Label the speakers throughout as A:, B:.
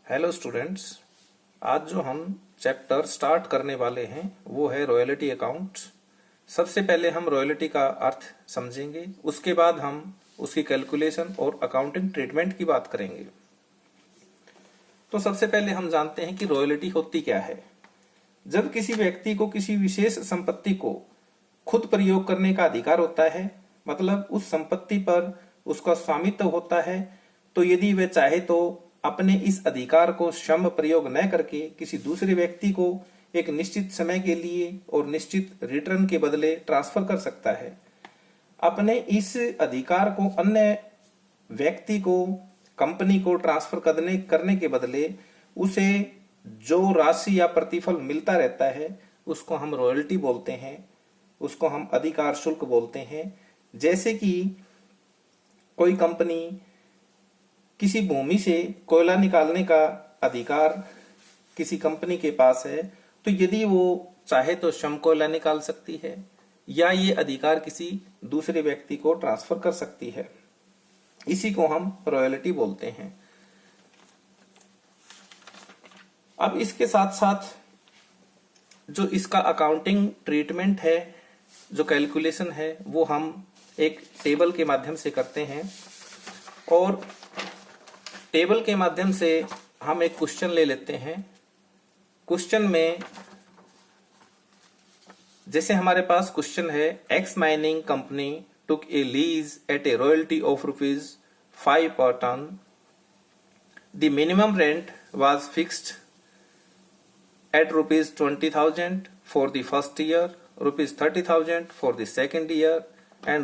A: Hello students. आज जो हम चैप्टर स्टार्ट करने वाले हैं वो है रॉयल्टी अकाउंट। सबसे पहले हम रॉयल्टी का अर्थ समझेंगे, उसके बाद हम उसकी कैलकुलेशन और अकाउंटिंग ट्रीटमेंट की बात करेंगे। तो सबसे पहले हम जानते हैं कि रॉयल्टी होती क्या है। जब किसी व्यक्ति को किसी विशेष संपत्ति को खुद प्रयोग करने का अधिकार होता है, मतलब उस संपत्ति पर उसका स्वामित्व होता है, तो यदि वह चाहे तो अपने इस अधिकार को श्रम प्रयोग न करके किसी दूसरे व्यक्ति को एक निश्चित समय के लिए और निश्चित रिटर्न के बदले ट्रांसफर कर सकता है। अपने इस अधिकार को अन्य व्यक्ति को, कंपनी को ट्रांसफर करने के बदले उसे जो राशि या प्रतिफल मिलता रहता है उसको हम रॉयल्टी बोलते हैं, उसको हम अधिकार शुल्क बोलते हैं। जैसे कि कोई कंपनी किसी भूमि से कोयला निकालने का अधिकार किसी कंपनी के पास है, तो यदि वो चाहे तो श्रम कोयला निकाल सकती है या ये अधिकार किसी दूसरे व्यक्ति को ट्रांसफर कर सकती है। इसी को हम रॉयल्टी बोलते हैं। अब इसके साथ साथ जो इसका अकाउंटिंग ट्रीटमेंट है, जो कैलकुलेशन है, वो हम एक टेबल के माध्यम से करते हैं। और टेबल के माध्यम से हम एक क्वेश्चन ले लेते हैं। क्वेश्चन में जैसे हमारे पास क्वेश्चन है, x mining company took a lease at a royalty of ₹5 per ton. The minimum rent was fixed at ₹20,000 for the first year, ₹30,000 for the second year, and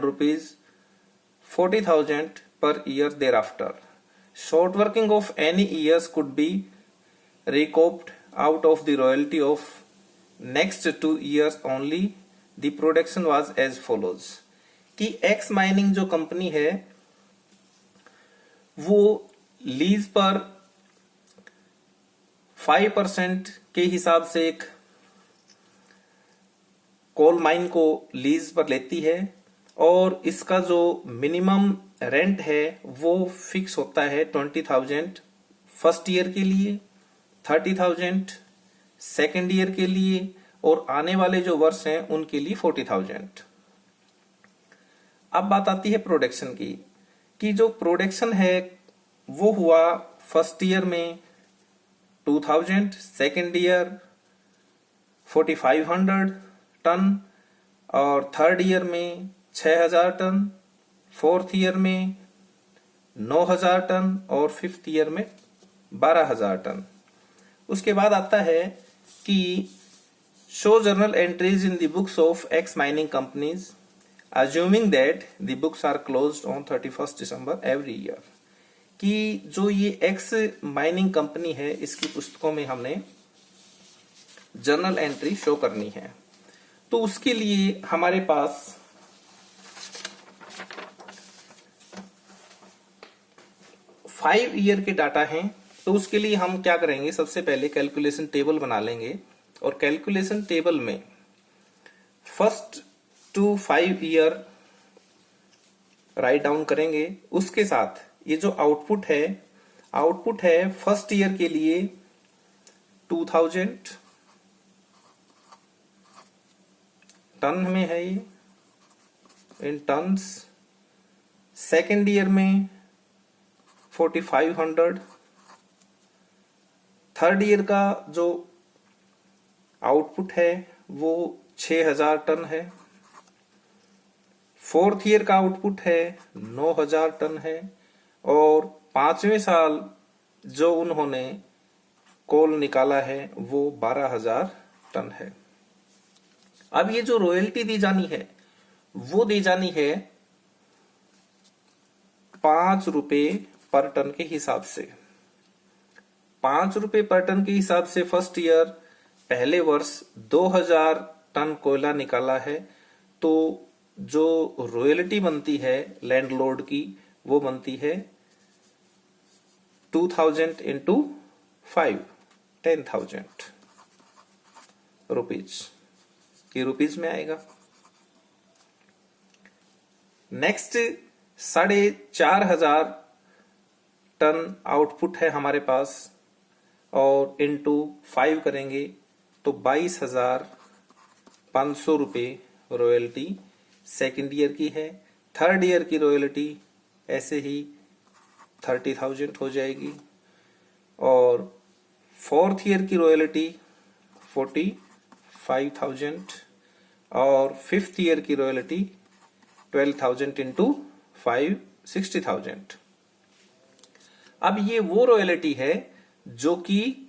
A: ₹40,000 per year thereafter. Short working of any years could be recouped out of the royalty of next 2 years only. The production was as follows. कि x mining जो company है वो lease पर 5% के हिसाब से एक coal mine को लीज पर लेती है, और इसका जो मिनिमम रेंट है वो फिक्स होता है 20,000 फर्स्ट ईयर के लिए, 30,000 सेकेंड ईयर के लिए, और आने वाले जो वर्ष हैं उनके लिए 40,000। अब बात आती है प्रोडक्शन की, कि जो प्रोडक्शन है वो हुआ फर्स्ट ईयर में 2,000, सेकेंड ईयर 4,500 टन, और थर्ड ईयर में 6,000 टन, फोर्थ ईयर में 9,000 टन, और फिफ्थ ईयर में 12,000 टन। उसके बाद आता है कि show journal entries in the books of X mining companies assuming that the books are closed on 31 December every year. कि जो ये एक्स माइनिंग कंपनी है इसकी पुस्तकों में हमने जर्नल एंट्री शो करनी है। तो उसके लिए हमारे पास 5 ईयर के डाटा हैं। तो उसके लिए हम क्या करेंगे, सबसे पहले कैलकुलेशन टेबल बना लेंगे, और कैलकुलेशन टेबल में first to 5 year write down करेंगे। उसके साथ ये जो आउटपुट है फर्स्ट ईयर के लिए 2,000 टन में है ये इन टन्स, सेकेंड ईयर में 4,500, थर्ड ईयर का जो आउटपुट है वो 6,000 टन है, फोर्थ ईयर का आउटपुट है 9,000 टन है, और पांचवें साल जो उन्होंने कोल निकाला है वो 12,000 टन है। अब ये जो रॉयल्टी दी जानी है वो दी जानी है ₹5 पर टन के हिसाब से। ₹5 पर टन के हिसाब से फर्स्ट ईयर पहले वर्ष 2,000 टन कोयला निकाला है, तो जो रॉयल्टी बनती है लैंडलॉर्ड की वो बनती है 2,000 इंटू 5, 10,000 रुपीज की रुपीज में आएगा। नेक्स्ट 4,500 टन आउटपुट है हमारे पास और इंटू 5 करेंगे तो 22,500 रुपये रॉयल्टी सेकेंड ईयर की है। थर्ड ईयर की रॉयल्टी ऐसे ही 30,000 हो जाएगी और फोर्थ ईयर की रॉयल्टी 45,000 और फिफ्थ ईयर की रॉयल्टी 12,000 इंटू 5 60,000। अब ये वो रॉयल्टी है जो कि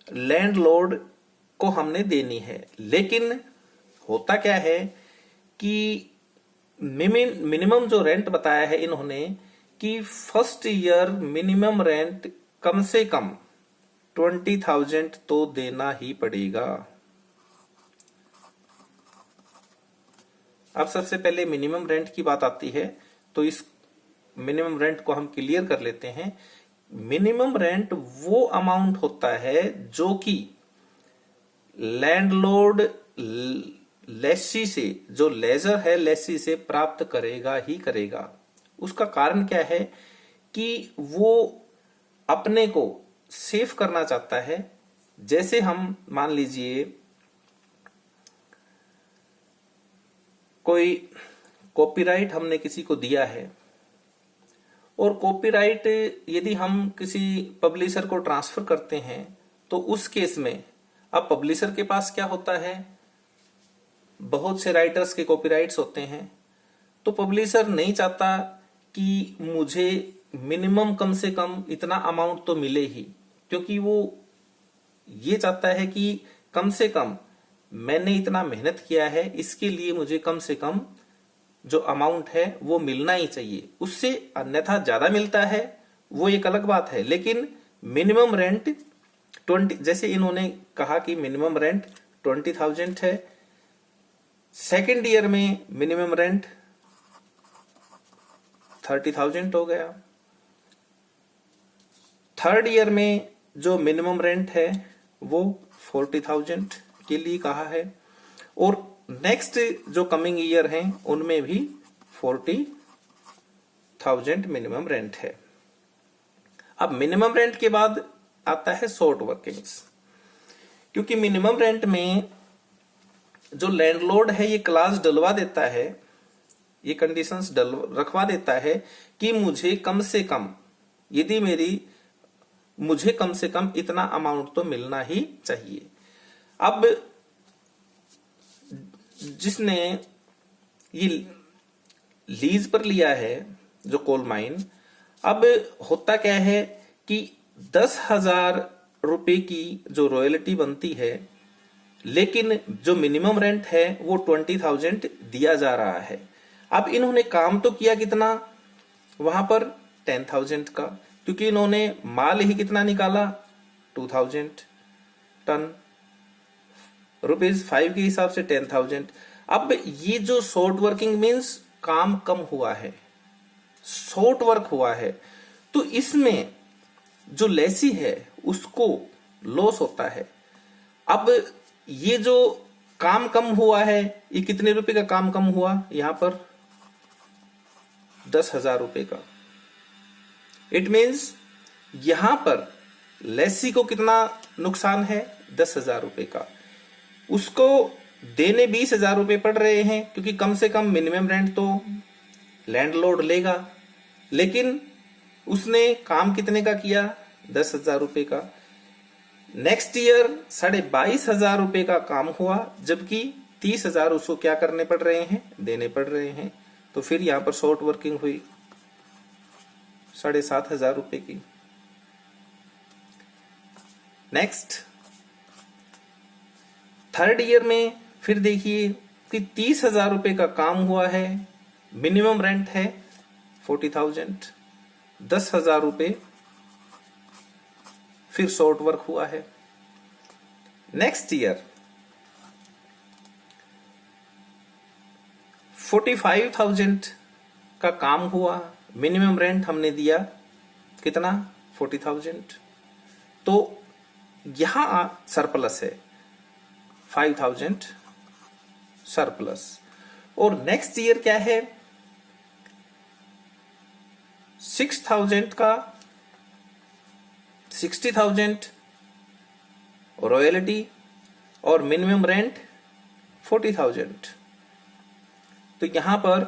A: लैंडलॉर्ड को हमने देनी है, लेकिन होता क्या है कि मिनिमम जो रेंट बताया है इन्होंने कि फर्स्ट ईयर मिनिमम रेंट कम से कम 20,000 तो देना ही पड़ेगा। अब सबसे पहले मिनिमम रेंट की बात आती है, तो इस मिनिमम रेंट को हम क्लियर कर लेते हैं। मिनिमम रेंट वो अमाउंट होता है जो कि लैंडलॉर्ड लेसी से, जो लेजर है लेसी से प्राप्त करेगा ही करेगा। उसका कारण क्या है कि वो अपने को सेव करना चाहता है। जैसे हम मान लीजिए कोई कॉपीराइट हमने किसी को दिया है और कॉपीराइट यदि हम किसी पब्लिशर को ट्रांसफर करते हैं तो उस केस में अब पब्लिशर के पास क्या होता है, बहुत से राइटर्स के कॉपीराइट्स होते हैं, तो पब्लिशर नहीं चाहता कि मुझे मिनिमम कम से कम इतना अमाउंट तो मिले ही, क्योंकि वो ये चाहता है कि कम से कम मैंने इतना मेहनत किया है, इसके लिए मुझे कम से कम जो अमाउंट है वो मिलना ही चाहिए। उससे अन्यथा ज्यादा मिलता है वो एक अलग बात है, लेकिन मिनिमम रेंट 20, जैसे इन्होंने कहा कि मिनिमम रेंट 20,000 है, सेकेंड ईयर में मिनिमम रेंट 30,000 हो गया, थर्ड ईयर में जो मिनिमम रेंट है वो 40,000 के लिए कहा है और नेक्स्ट जो कमिंग ईयर हैं उनमें भी 40,000 मिनिमम रेंट है। अब मिनिमम रेंट के बाद आता है शॉर्ट वर्किंग्स, क्योंकि मिनिमम रेंट में जो लैंडलॉर्ड है ये क्लास डलवा देता है, ये कंडीशंस रखवा देता है कि मुझे कम से कम, यदि मुझे कम से कम इतना अमाउंट तो मिलना ही चाहिए। अब जिसने ये लीज पर लिया है जो कोल माइन, अब होता क्या है कि 10,000 रुपए की जो रॉयल्टी बनती है, लेकिन जो मिनिमम रेंट है वो 20,000 दिया जा रहा है। अब इन्होंने काम तो किया कितना वहां पर 10,000 का, क्योंकि इन्होंने माल ही कितना निकाला 2,000 टन, ₹5 के हिसाब से 10,000। अब ये जो शॉर्ट वर्किंग मीन्स काम कम हुआ है, शॉर्ट वर्क हुआ है, तो इसमें जो लेसी है उसको लॉस होता है। अब ये जो काम कम हुआ है, ये कितने रुपए का काम कम हुआ, यहां पर 10,000 रुपए का। इट मीन्स यहां पर लेसी को कितना नुकसान है, 10,000 रुपए का। उसको देने 20,000 रुपए पड़ रहे हैं, क्योंकि कम से कम मिनिमम रेंट तो लैंडलॉर्ड लेगा, लेकिन उसने काम कितने का किया, 10,000 रुपए का। नेक्स्ट ईयर 22,500 रुपए का काम हुआ, जबकि 30,000 उसको क्या करने पड़ रहे हैं, देने पड़ रहे हैं। तो फिर यहां पर शॉर्ट वर्किंग हुई 7,500 रुपए की। नेक्स्ट थर्ड ईयर में फिर देखिए कि 30,000 रुपए का काम हुआ है, मिनिमम रेंट है 40,000, 10,000 रुपए फिर शॉर्ट वर्क हुआ है। नेक्स्ट ईयर 45,000 का काम हुआ, मिनिमम रेंट हमने दिया कितना, 40,000, तो यहां सरप्लस है 5,000 सरप्लस। और नेक्स्ट ईयर क्या है, 6,000 का 60,000 रॉयल्टी और मिनिमम रेंट 40,000। तो यहां पर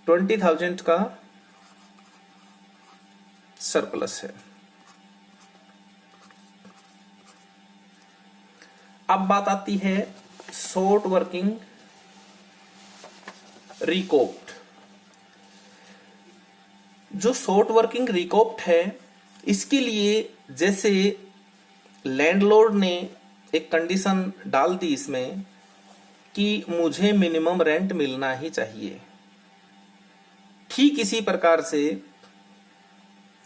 A: 20,000 का सरप्लस है। अब बात आती है शॉर्ट वर्किंग रिकोप्ट। जो शॉर्ट वर्किंग रिकोप्ट है, इसके लिए जैसे लैंडलॉर्ड ने एक कंडीशन डाल दी इसमें कि मुझे मिनिमम रेंट मिलना ही चाहिए, ठीक इसी प्रकार से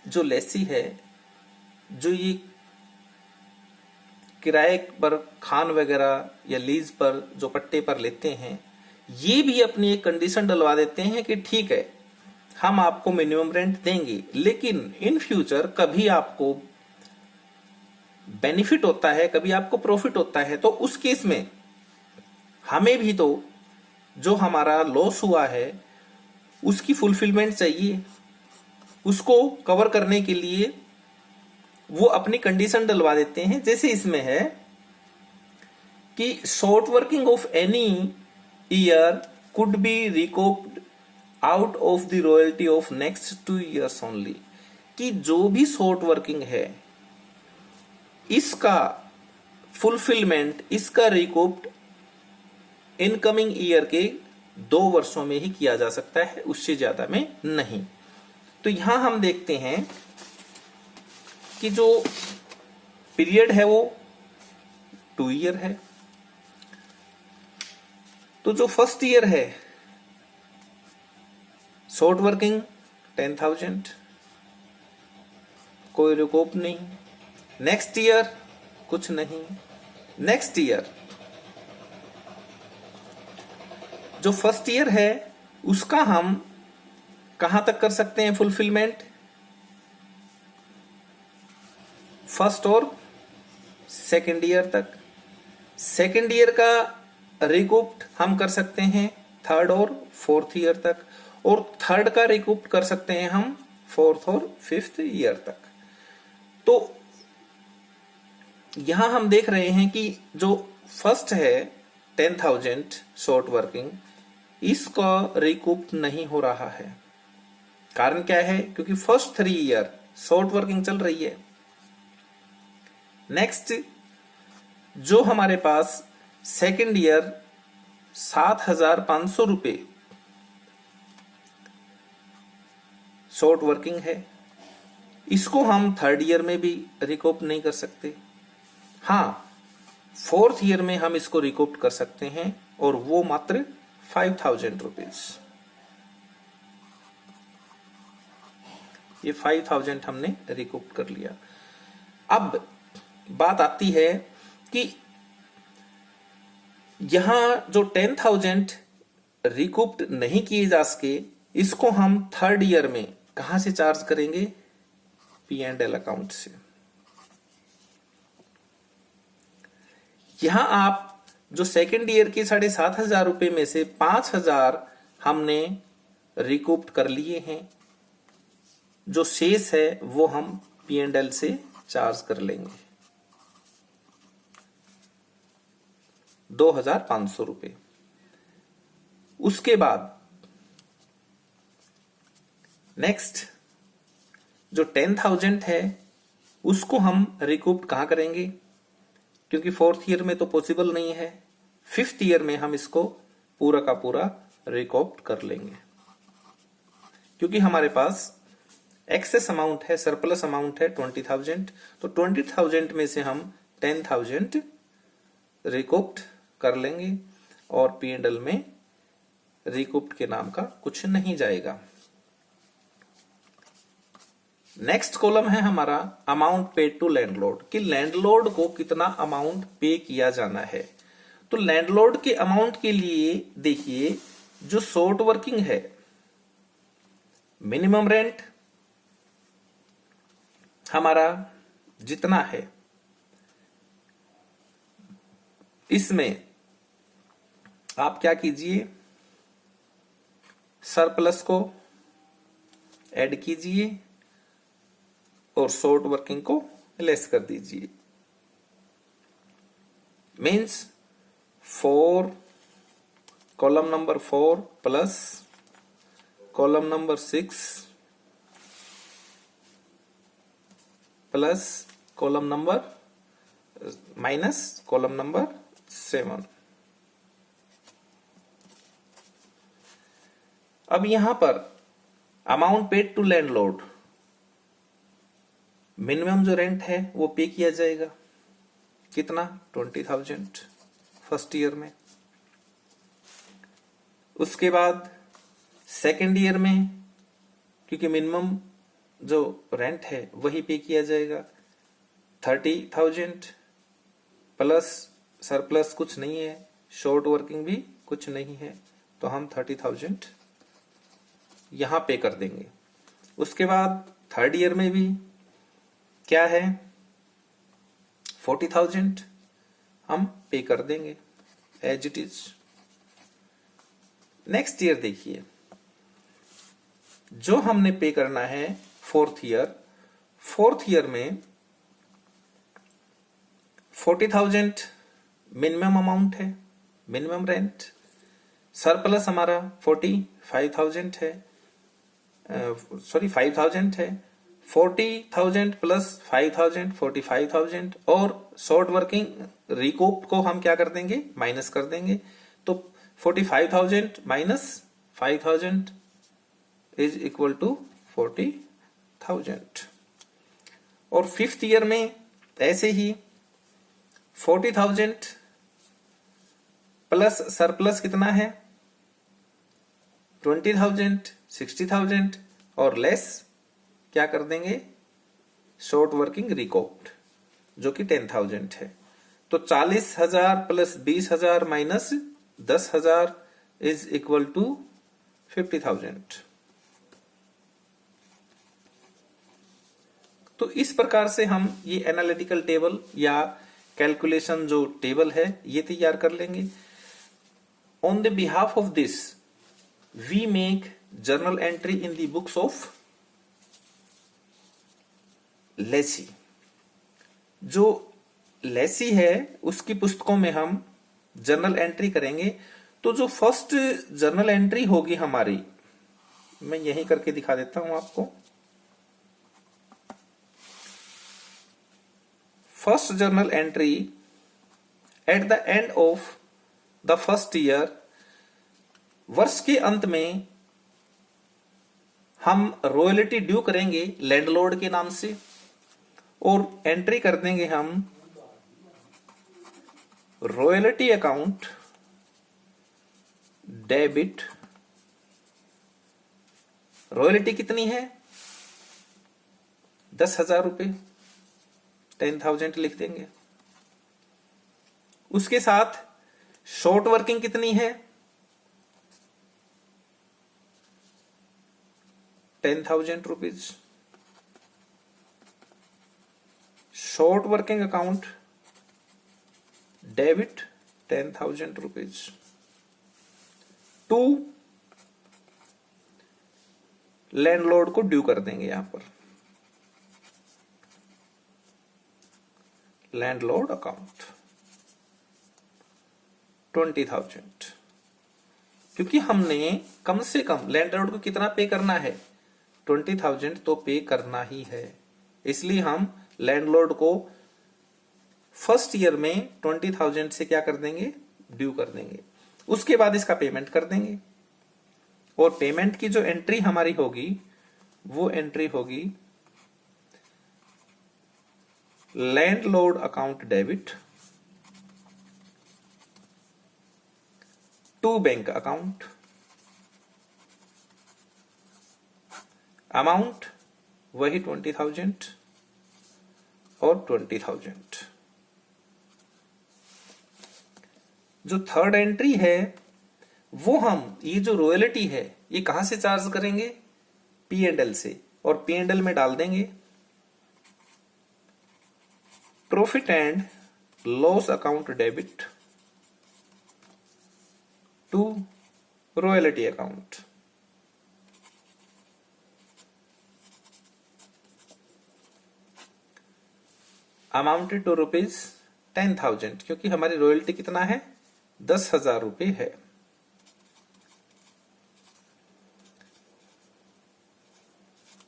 A: जो लेसी है, जो ये किराए पर खान वगैरह या लीज पर जो पट्टे पर लेते हैं, ये भी अपनी एक कंडीशन डलवा देते हैं कि ठीक है हम आपको मिनिमम रेंट देंगे, लेकिन इन फ्यूचर कभी आपको बेनिफिट होता है, कभी आपको प्रॉफिट होता है, तो उस केस में हमें भी तो जो हमारा लॉस हुआ है उसकी फुलफिलमेंट चाहिए। उसको कवर करने के लिए वो अपनी कंडीशन डलवा देते हैं। जैसे इसमें है कि short working of any year could be recouped out of the royalty of next 2 years only, कि जो भी शॉर्ट वर्किंग है इसका फुलफिलमेंट, इसका रिकोप्ड इनकमिंग ईयर के 2 वर्षों में ही किया जा सकता है, उससे ज्यादा में नहीं। तो यहां हम देखते हैं कि जो पीरियड है वो 2 year है। तो जो फर्स्ट ईयर है शॉर्ट वर्किंग 10,000, कोई रिकोप नहीं। नेक्स्ट ईयर कुछ नहीं। नेक्स्ट ईयर जो फर्स्ट ईयर है उसका हम कहां तक कर सकते हैं फुलफिलमेंट? फर्स्ट और सेकेंड ईयर तक। सेकेंड ईयर का रिकूप्ट हम कर सकते हैं थर्ड और फोर्थ ईयर तक, और थर्ड का रिकूप्ट कर सकते हैं हम फोर्थ और फिफ्थ ईयर तक। तो यहां हम देख रहे हैं कि जो फर्स्ट है 10,000 शॉर्ट वर्किंग, इसका रिकूप नहीं हो रहा है। कारण क्या है? क्योंकि फर्स्ट 3 ईयर शॉर्ट वर्किंग चल रही है। नेक्स्ट जो हमारे पास सेकेंड ईयर 7,500 रुपए शॉर्ट वर्किंग है, इसको हम थर्ड ईयर में भी रिकॉप नहीं कर सकते। हाँ, फोर्थ ईयर में हम इसको रिकॉप कर सकते हैं, और वो मात्र 5,000 रुपीज। ये 5,000 हमने रिकॉप कर लिया। अब बात आती है कि यहां जो 10,000 रिकूप्ड नहीं किए जा सके, इसको हम थर्ड ईयर में कहां से चार्ज करेंगे? P&L अकाउंट से। यहां आप जो सेकेंड ईयर के 7,500 रुपए में से 5,000 हमने रिकूप्ड कर लिए हैं, जो शेष है वो हम P&L से चार्ज कर लेंगे 2,500 रुपए। उसके बाद नेक्स्ट जो 10,000 है उसको हम रिकूप कहां करेंगे? क्योंकि फोर्थ ईयर में तो पॉसिबल नहीं है, फिफ्थ ईयर में हम इसको पूरा का पूरा रिकूप कर लेंगे, क्योंकि हमारे पास एक्सेस अमाउंट है, सरप्लस अमाउंट है 20,000। तो 20,000 में से हम 10,000 रिकूप्ड कर लेंगे, और P&L में रिकूप्ड के नाम का कुछ नहीं जाएगा। नेक्स्ट कॉलम है हमारा अमाउंट पेड टू लैंडलॉर्ड, कि लैंडलॉर्ड को कितना अमाउंट पे किया जाना है। तो लैंडलॉर्ड के अमाउंट के लिए देखिए, जो शॉर्ट वर्किंग है, मिनिमम रेंट हमारा जितना है, इसमें आप क्या कीजिए, सरप्लस को ऐड कीजिए और शॉर्ट वर्किंग को लेस कर दीजिए। Means 4 column number 4 plus column number 6 plus column number minus column number 7। अब यहां पर amount paid to landlord, minimum जो रेंट है वो पे किया जाएगा। कितना? 20,000 फर्स्ट ईयर में। उसके बाद सेकेंड ईयर में क्योंकि मिनिमम जो रेंट है वही पे किया जाएगा 30,000 प्लस सरप्लस कुछ नहीं है, शॉर्ट वर्किंग भी कुछ नहीं है, तो हम 30,000 यहां पे कर देंगे। उसके बाद थर्ड ईयर में भी क्या है 40,000 हम पे कर देंगे as it is. Next year देखिए, जो हमने पे करना है फोर्थ ईयर में 40,000 मिनिमम अमाउंट है, मिनिमम रेंट। सरप्लस हमारा 45,000 है, 5,000 है। 40,000 प्लस 5,000 45,000 और शॉर्ट वर्किंग रिकूप को हम क्या कर देंगे? माइनस कर देंगे। तो 45,000 माइनस 5,000 इज इक्वल टू 40,000। और फिफ्थ ईयर में ऐसे ही 40,000 प्लस सरप्लस कितना है 20,000 60,000 और लेस क्या कर देंगे? शॉर्ट वर्किंग रिकॉप्ड जो कि 10,000 है। तो 40,000 plus 20,000 minus 10,000 is equal to 50,000। तो इस प्रकार से हम ये एनालिटिकल टेबल या कैलकुलेशन जो टेबल है ये तैयार कर लेंगे। On the behalf of this we make journal entry in the books of lessee. जो लेसी है उसकी पुस्तकों में हम जर्नल एंट्री करेंगे। तो जो फर्स्ट जर्नल एंट्री होगी हमारी, मैं यही करके दिखा देता हूं आपको। First journal entry at the end of the first year, वर्ष के अंत में हम रॉयल्टी ड्यू करेंगे लैंडलॉर्ड के नाम से और एंट्री कर देंगे हम रॉयल्टी अकाउंट डेबिट। रॉयल्टी कितनी है? 10,000 रुपए, 10,000 लिख देंगे। उसके साथ शॉर्ट वर्किंग कितनी है? 10,000 rupees. Short working account debit 10,000 rupees to landlord को ड्यू कर देंगे। यहां पर लैंडलॉर्ड अकाउंट 20,000, क्योंकि हमने कम से कम लैंडलॉर्ड को कितना पे करना है? 20,000 तो पे करना ही है। इसलिए हम लैंडलॉर्ड को फर्स्ट ईयर में 20,000 से क्या कर देंगे? ड्यू कर देंगे। उसके बाद इसका पेमेंट कर देंगे और पेमेंट की जो एंट्री हमारी होगी वो एंट्री होगी landlord account debit to bank account. Amount वही 20,000 और 20,000। जो थर्ड एंट्री है वो हम ये जो रॉयल्टी है ये कहां से चार्ज करेंगे? P&L से, और P&L में डाल देंगे profit and loss account debit to royalty account. Amounted to ₹10,000, क्योंकि हमारी रॉयल्टी कितना है, 10,000 रुपये है।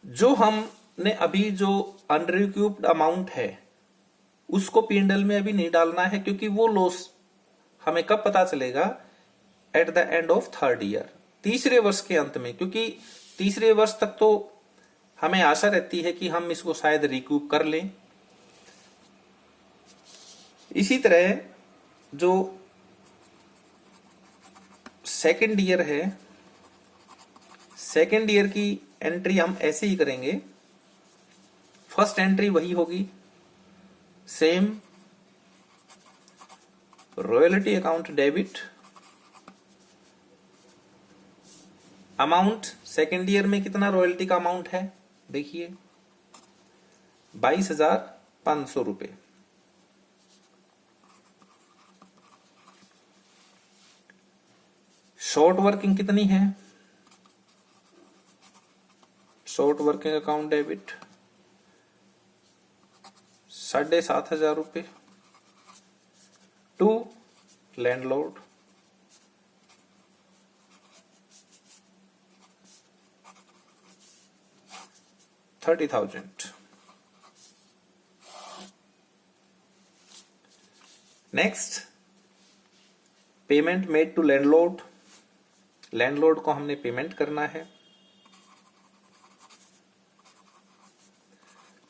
A: जो हमने अभी जो अनरिक्यूप्ड अमाउंट है उसको P&L में अभी नहीं डालना है, क्योंकि वो लॉस हमें कब पता चलेगा, at the end of third year, तीसरे वर्ष के अंत में। क्योंकि तीसरे वर्ष तक तो हमें आशा रहती है कि हम इसको शायद रिकूप कर लें। इसी तरह जो सेकेंड ईयर है, सेकेंड ईयर की एंट्री हम ऐसे ही करेंगे। फर्स्ट एंट्री वही होगी, same royalty account debit, amount second year में कितना रॉयल्टी का अमाउंट है, देखिए 22,500 रुपए। शॉर्ट वर्किंग कितनी है, शॉर्ट वर्किंग अकाउंट डेबिट 7,500 रुपये to landlord, $30,000। Next, payment made to landlord, landlord को हमने पेमेंट करना है।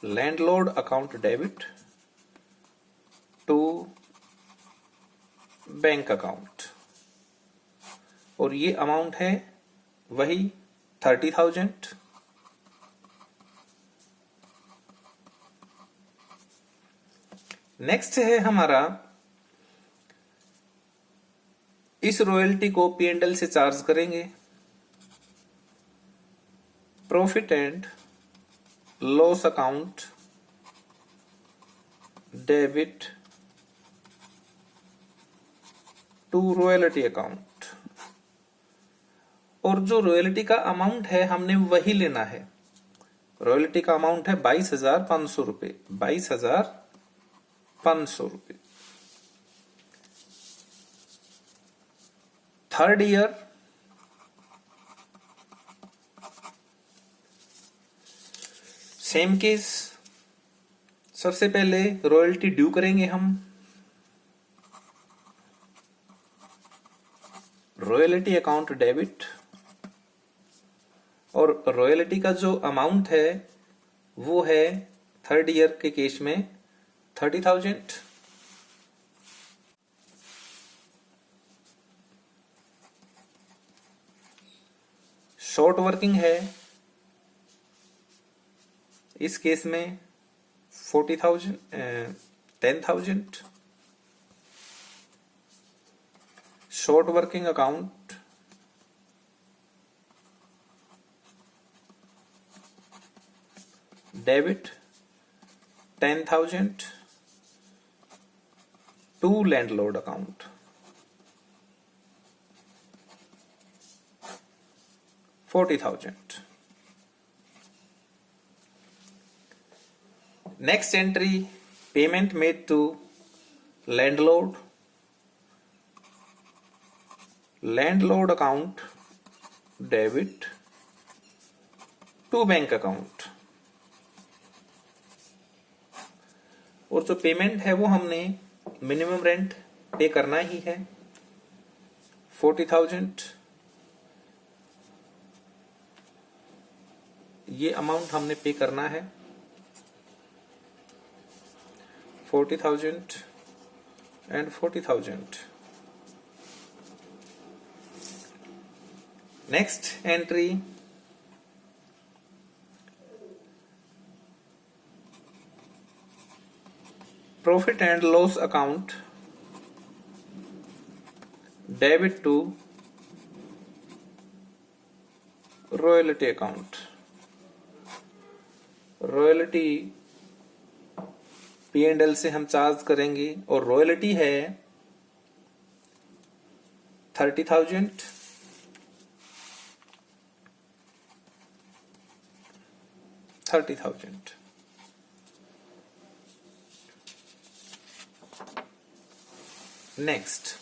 A: Landlord account debit to bank account, और ये अमाउंट है वही 30,000। नेक्स्ट है हमारा, इस रॉयल्टी को P&L से चार्ज करेंगे। Profit and loss account debit to royalty account, और जो रॉयल्टी का अमाउंट है हमने वही लेना है। रॉयल्टी का अमाउंट है 22,500 रुपये, 22,500 रुपये। थर्ड ईयर, सेम केस, सबसे पहले रॉयल्टी ड्यू करेंगे हम। रॉयल्टी अकाउंट डेबिट, और रॉयल्टी का जो अमाउंट है वो है थर्ड ईयर के केस में 30,000। शॉर्ट वर्किंग है इस केस में 10,000। Short working account debit 10,000 to landlord account 40,000। Next entry, payment made to landlord, landlord account debit to bank account, और जो पेमेंट है वो हमने मिनिमम रेंट पे करना ही है 40,000। ये अमाउंट हमने पे करना है 40,000 and 40,000। Next entry, profit and loss account debit to royalty account। Royalty P&L से हम चार्ज करेंगे, और रॉयल्टी है 30,000। नेक्स्ट,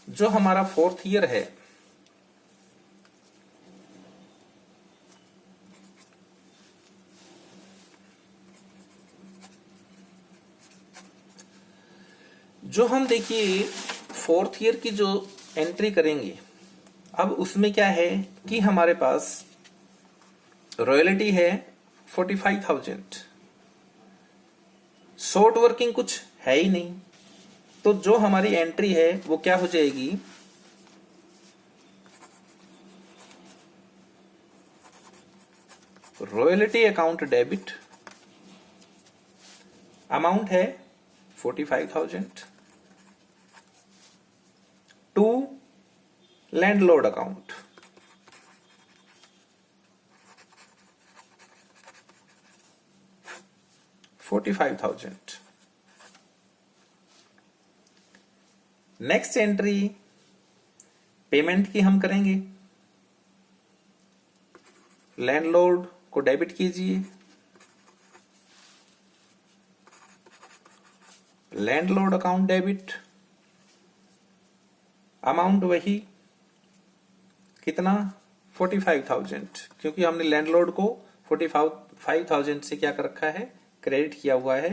A: जो हमारा 4th ईयर है, जो हम देखिए 4th ईयर की जो एंट्री करेंगे, अब उसमें क्या है कि हमारे पास रॉयल्टी है 45,000, शॉर्ट वर्किंग कुछ है ही नहीं, तो जो हमारी एंट्री है वो क्या हो जाएगी, रॉयल्टी अकाउंट डेबिट, अमाउंट है 45,000 to landlord account, $45,000। Next entry payment की हम करेंगे, लैंडलॉर्ड को डेबिट कीजिए, लैंडलॉर्ड अकाउंट डेबिट, अमाउंट वही कितना 45,000, क्योंकि हमने लैंडलॉर्ड को 45,000 से क्या कर रखा है, क्रेडिट किया हुआ है,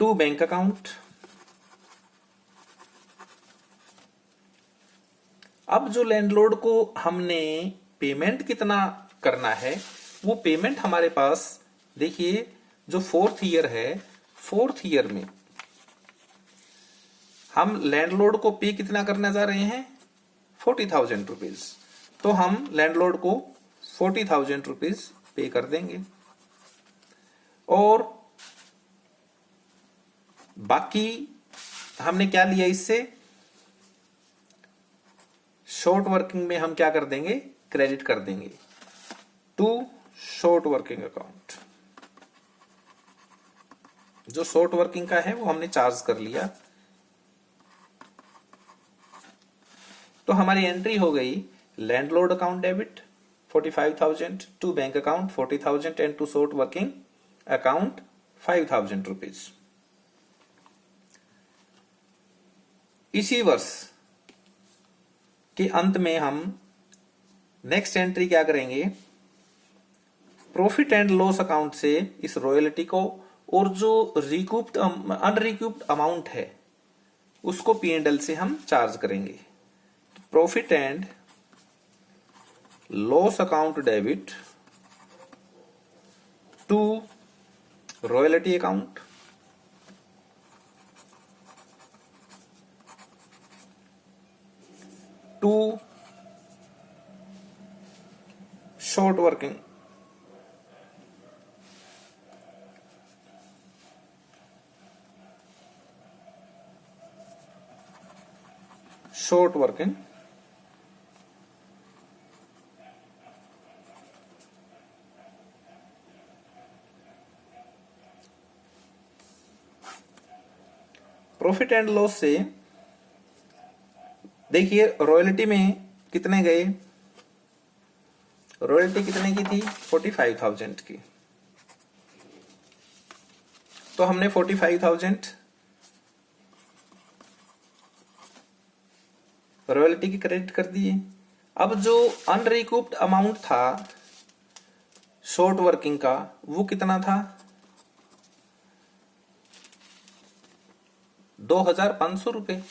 A: टू बैंक अकाउंट। अब जो लैंडलॉर्ड को हमने पेमेंट कितना करना है, वो पेमेंट हमारे पास देखिए, जो 4th ईयर है, 4th ईयर में हम लैंडलॉर्ड को पे कितना करने जा रहे हैं, 40,000 रुपीज, तो हम लैंडलॉर्ड को 40,000 रुपीज पे कर देंगे, और बाकी हमने क्या लिया इससे, शॉर्ट वर्किंग में हम क्या कर देंगे, क्रेडिट कर देंगे टू शॉर्ट वर्किंग अकाउंट। जो शॉर्ट वर्किंग का है वो हमने चार्ज कर लिया, तो हमारी एंट्री हो गई, landlord account debit 45,000 to bank account 40,000 and to short working account 5,000 rupees. इसी वर्ष के अंत में हम नेक्स्ट एंट्री क्या करेंगे, प्रॉफिट एंड लॉस अकाउंट से इस रॉयल्टी को और जो रिकूप्ड अनरिकूप्ड अमाउंट है उसको P&L से हम चार्ज करेंगे। Profit and loss account debit to royalty account, to short working, short working profit and loss से देखिए रॉयल्टी में कितने गए, रॉयल्टी कितने की थी, 45,000 की, तो हमने 45,000 रॉयल्टी की क्रेडिट कर दिए। अब जो अनरिकूप्ड अमाउंट था शॉर्ट वर्किंग का वो कितना था, 2,500 रुपए,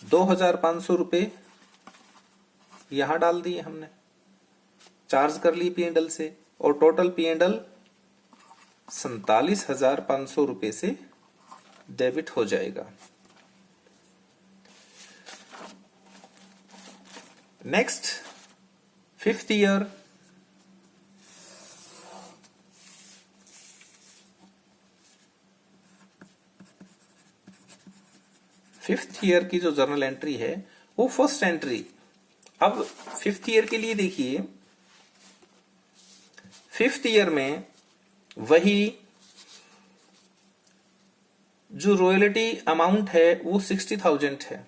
A: 2,500 रुपए यहां डाल दिए हमने, चार्ज कर ली P&L से, और टोटल P&L 47,500 रुपए से डेबिट हो जाएगा। Next 5th year, fifth year की जो जर्नल एंट्री है वो फर्स्ट एंट्री। अब 5th ईयर के लिए देखिए, 5th ईयर में वही जो रॉयल्टी अमाउंट है वो 60,000 है,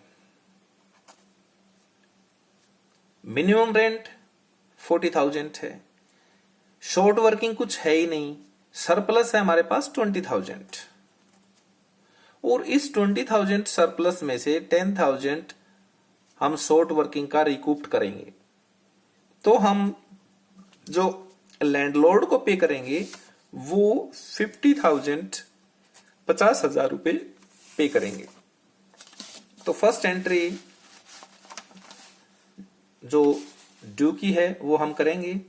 A: मिनिमम रेंट 40,000 है, शॉर्ट वर्किंग कुछ है ही नहीं, सरप्लस है हमारे पास 20,000, और इस 20,000 सरप्लस में से 10,000 हम शॉर्ट वर्किंग का रिकूप्ड करेंगे। तो हम जो लैंडलॉर्ड को पे करेंगे वो 50,000 50,000 रुपए पे करेंगे। तो फर्स्ट एंट्री जो ड्यू की है वो हम करेंगे।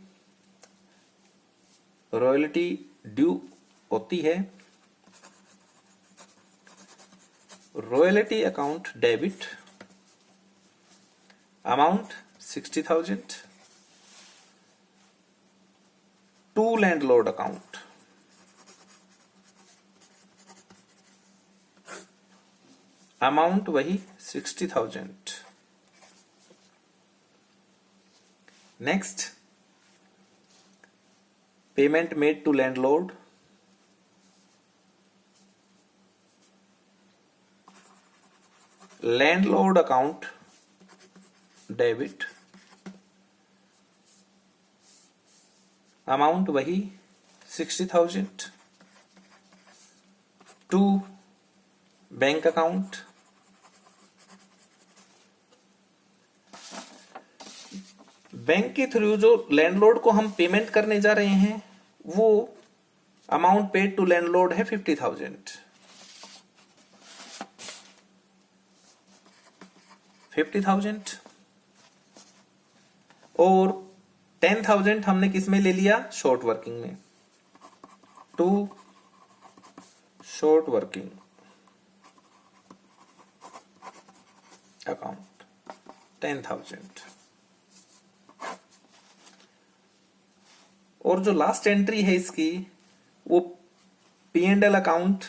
A: रॉयल्टी ड्यू होती है royalty account debit, amount 60,000 to landlord account, amount वही 60,000। Next, payment made to landlord, landlord account debit, amount वही 60,000 टू बैंक अकाउंट, बैंक के थ्रू जो लैंडलॉर्ड को हम पेमेंट करने जा रहे हैं वो अमाउंट पेड टू लैंडलॉर्ड है 50,000। 50,000 और 10,000 हमने किस में ले लिया? शॉर्ट वर्किंग में, टू शॉर्ट वर्किंग अकाउंट 10,000। और जो लास्ट एंट्री है इसकी वो P&L अकाउंट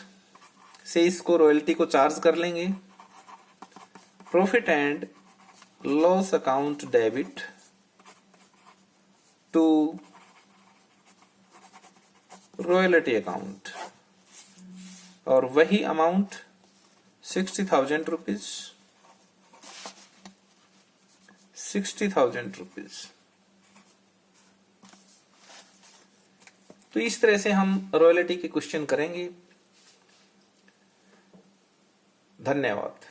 A: से इसको रॉयल्टी को चार्ज कर लेंगे। Profit and loss account debit to royalty account, और वही अमाउंट 60,000 रुपीज, 60,000 रुपीज। तो इस तरह से हम रॉयल्टी के क्वेश्चन करेंगे। धन्यवाद।